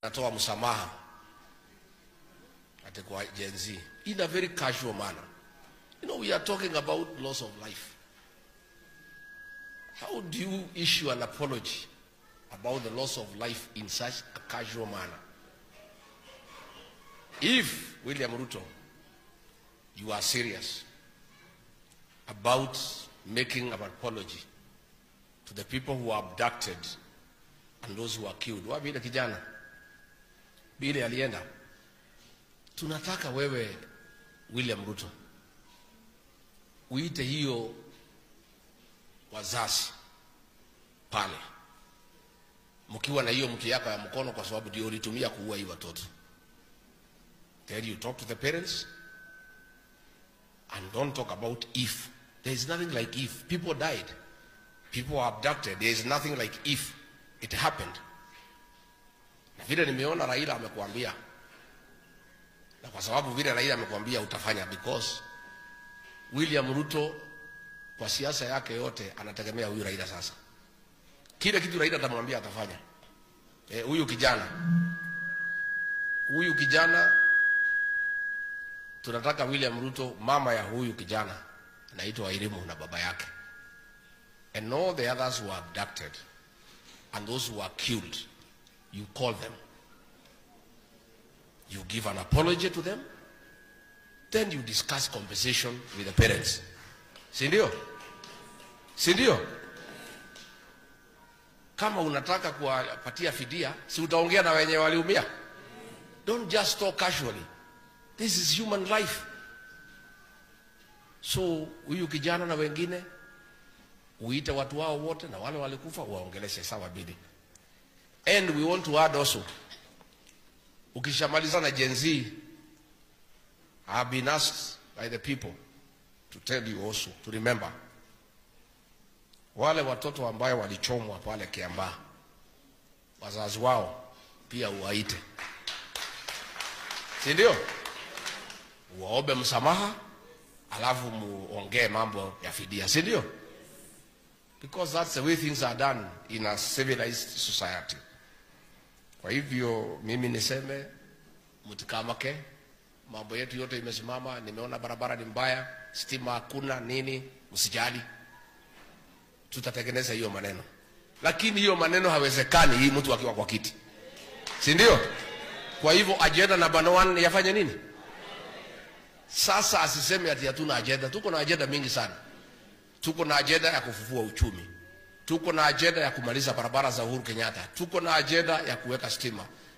natoa msamaha ate kwa Gen Z in a very casual manner. You know, we are talking about loss of life. How do you issue an apology about the loss of life in such a casual manner? If, William Ruto, you are serious about making an apology to the people who are abducted and those who are killed, wabile kijana bile alienda, tunataka wewe William Ruto uite hiyo wazazi pale mkiwa na hiyo mtu yako ya mkono, kwa sababu ndio ulitumia kuua hiyo watoto. Then you talk to the parents and don't talk about if. There is nothing like if. People died, people were abducted. There is nothing like if it happened. Na vile nimeona Raila amekuambia, na kwa sababu vile Raila amekuambia utafanya, because William Ruto kwa siasa yake yote anategemea huyu Raila. Sasa kile kitu Raila atamwambia atafanya. Huyu kijana tunataka William Ruto, mama ya huyu kijana anaitwa Wairimu na baba yake, and all the others who were abducted and those who were killed, you call them, you give an apology to them, then you discuss compensation with the parents. Sindio? Kama unataka kuwapatia fidia, si utaongea na wenye waliumia? Don't just talk casually. This is human life. So huyu kijana na wengine uite watu wao wote na wale walikufa waongeleshe sawa bidi. And we want to add also, ukishamaliza na Gen Z, I have been asked by the people to tell you also to remember wale watoto ambao walichomwa pale Kiambaa, wazazi wao pia uwaite. Si ndio? Uwaombe msamaha, alafu muongee mambo ya fidia. Si ndio? Because that's the way things are done in a civilized society. Kwa hivyo mimi niseme mtikamake, mambo yetu yote imesimama. Nimeona barabara ni mbaya, stima hakuna nini, msijali, tutatengeneza hiyo maneno. Lakini hiyo maneno hawezekani hii mtu akiwa kwa kiti. Si ndio? Kwa hivyo agenda number 1 yafanye nini? Sasa asiseme ati hatuna agenda. Tuko na agenda mingi sana. Tuko na agenda ya kufufua uchumi, tuko na agenda ya kumaliza barabara za Uhuru Kenyatta, tuko na agenda ya kuweka stima,